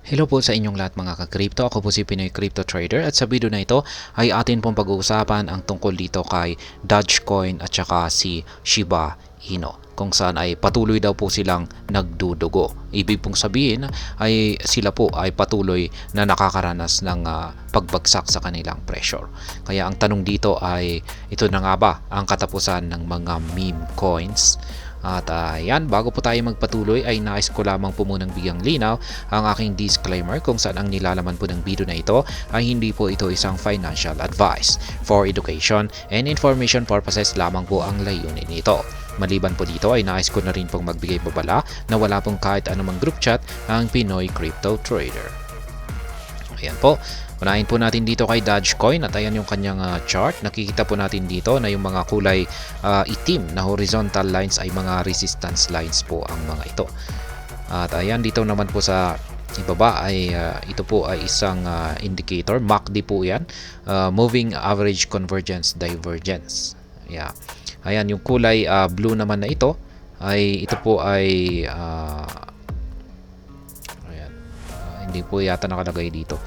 Hello po sa inyong lahat mga ka-crypto. Ako po si Pinoy Crypto Trader at sa video na ito ay atin pong pag-uusapan ang tungkol dito kay Dogecoin at saka si Shiba Inu, kung saan ay patuloy daw po silang nagdudugo. Ibig pong sabihin ay sila po ay patuloy na nakakaranas ng pagbagsak sa kanilang pressure. Kaya ang tanong dito ay ito na nga ba ang katapusan ng mga meme coins? At yan, bago po tayo magpatuloy ay nais ko lamang po munang bigyang linaw ang aking disclaimer kung saan ang nilalaman po ng video na ito ay hindi po ito isang financial advice. For education and information purposes lamang po ang layunin nito. Maliban po dito ay nais ko na rin pong magbigay babala na wala pong kahit anumang group chat ang Pinoy Crypto Trader. Ayan po. Unahin po natin dito kay Dogecoin at ayan yung kanyang chart. Nakikita po natin dito na yung mga kulay itim na horizontal lines ay mga resistance lines po ang mga ito. At ayan dito naman po sa ibaba ay ito po ay isang indicator. MACD po yan. Moving Average Convergence Divergence. Yeah. Ayan yung kulay blue naman na ito ay ito po ay ayan, hindi po yata nakalagay dito.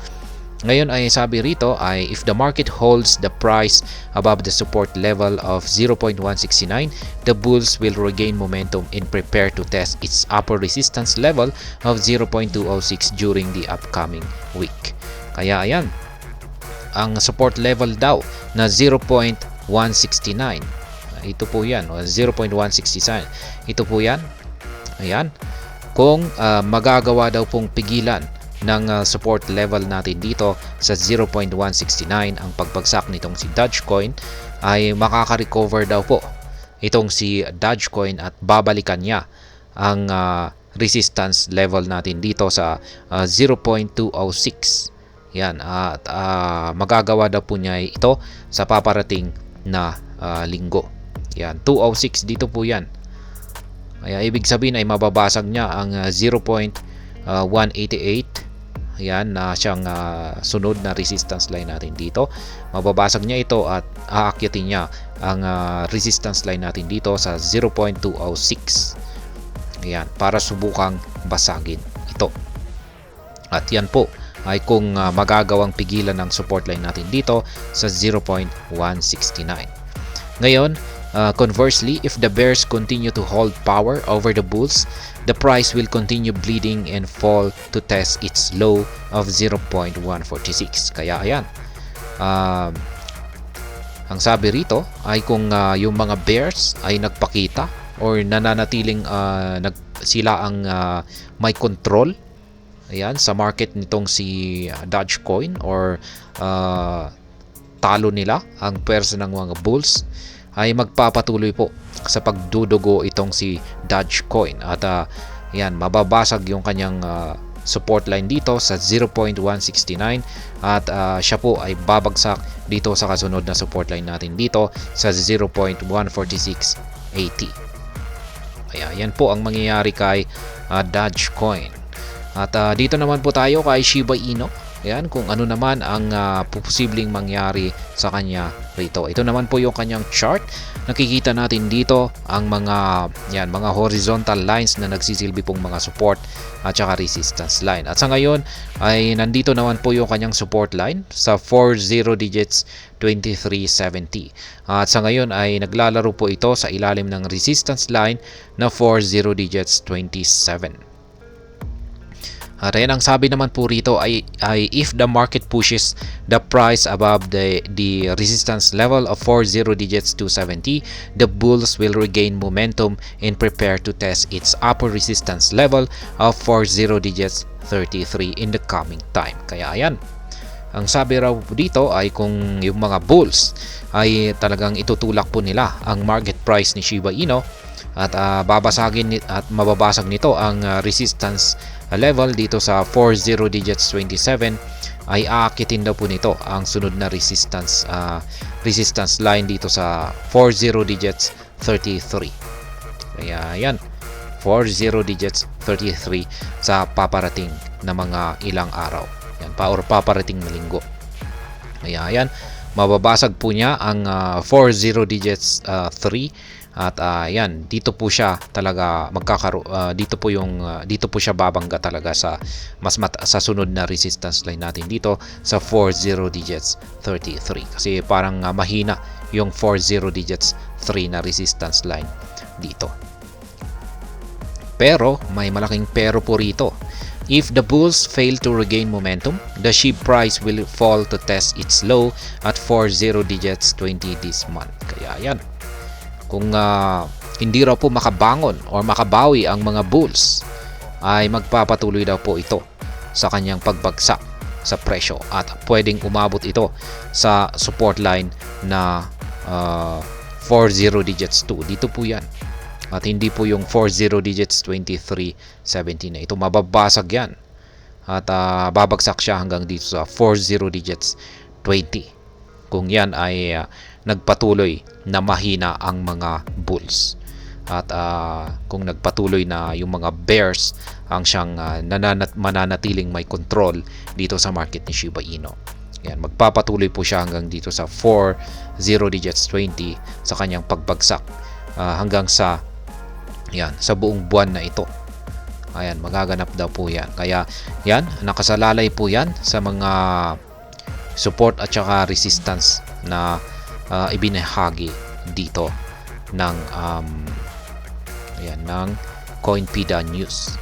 Ngayon ay sabi rito ay if the market holds the price above the support level of 0.169, the bulls will regain momentum and prepare to test its upper resistance level of 0.206 during the upcoming week. Kaya ayan, ang support level daw na 0.169. Ito po yan, 0.169. Ito po yan. Ayan. Kung magagawa daw pong pigilan ng support level natin dito sa 0.169 ang pagbagsak nitong si Dogecoin ay makaka-recover daw po itong si Dogecoin at babalikan niya ang resistance level natin dito sa 0.206. Yan at magagawa daw po niya ito sa paparating na linggo. Yan, 206 dito po yan. Kaya ibig sabihin ay mababasag niya ang 0.188. Ayan na siyang sunod na resistance line natin dito. Mababasag niya ito at aakyatin niya ang resistance line natin dito sa 0.206. Ayan, para subukang basagin ito. At yan po ay kung magagawang pigilan ng support line natin dito sa 0.169. Ngayon, conversely, if the bears continue to hold power over the bulls, the price will continue bleeding and fall to test its low of 0.146. Kaya ayan, ang sabi rito ay kung yung mga bears ay nagpakita or nananatiling sila ang may control ayan, sa market nitong si Dogecoin or talo nila ang pwersa ng mga bulls, ay magpapatuloy po sa pagdudugo itong si Dogecoin at yan, mababasag yung kanyang support line dito sa 0.169 at siya po ay babagsak dito sa kasunod na support line natin dito sa 0.14680. Kaya yan po ang mangyayari kay Dogecoin. At dito naman po tayo kay Shiba Inu. Ayan, kung ano naman ang posibleng mangyari sa kanya rito. Ito naman po yung kanyang chart. Nakikita natin dito ang mga horizontal lines na nagsisilbi pong mga support at saka resistance line. At sa ngayon ay nandito naman po yung kanyang support line sa 40 digits 2370. At sa ngayon ay naglalaro po ito sa ilalim ng resistance line na 40 digits 27. At ayan, ang sabi naman po rito ay if the market pushes the price above the resistance level of 40 digits 270, the bulls will regain momentum and prepare to test its upper resistance level of 40 digits 33 in the coming time. Kaya ayan, ang sabi raw dito ay kung yung mga bulls ay talagang itutulak po nila ang market price ni Shiba Inu at babasagin at mababasag nito ang resistance level dito sa 40 digits 27, ay aakitin daw po nito ang sunod na resistance line dito sa 40 digits 33. Kaya yan, 40 digits 33 sa paparating na mga ilang araw. Yan, paparating na linggo. Kaya yan, mababasag po niya ang 40 digits 3 At yan, dito po siya talaga dito po siya babangga talaga sa sa sunod na resistance line natin dito sa 40 digits 33 kasi parang mahina yung 40 digits 3 na resistance line dito. Pero may malaking pero po rito. If the bulls fail to regain momentum, the SHIB price will fall to test its low at 40 digits 20 this month. Kaya yan, kung hindi raw po makabangon or makabawi ang mga bulls, ay magpapatuloy daw po ito sa kanyang pagbagsak sa presyo at pwedeng umabot ito sa support line na 40 digits 2. Dito po yan. At hindi po yung 40 digits 23.17 na ito. Mababasag yan. At babagsak siya hanggang dito sa 40 digits 20. Kung yan ay nagpatuloy na mahina ang mga bulls. At kung nagpatuloy na yung mga bears ang siyang mananatiling may control dito sa market ni Shiba Inu. Yan, magpapatuloy po siya hanggang dito sa 40 digits 20 sa kanyang pagbagsak hanggang sa sa buong buwan na ito. Ayan, magaganap daw po yan. Kaya yan, nakasalalay po yan sa mga support at saka resistance na ibinahagi dito ng ng Coinpida News.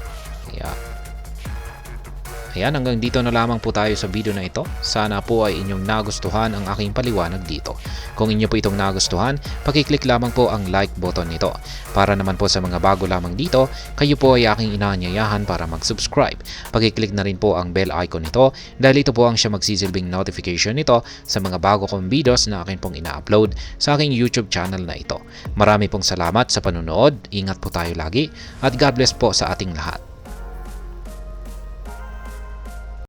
Ayan, hanggang dito na lamang po tayo sa video na ito. Sana po ay inyong nagustuhan ang aking paliwanag dito. Kung inyo po itong nagustuhan, pakiclick lamang po ang like button nito. Para naman po sa mga bago lamang dito, kayo po ay aking inaanyayahan para mag-subscribe. Pakiclick na rin po ang bell icon nito dahil ito po ang siya magsisilbing notification nito sa mga bago kong videos na akin pong ina-upload sa aking YouTube channel na ito. Marami pong salamat sa panunood, ingat po tayo lagi, at God bless po sa ating lahat.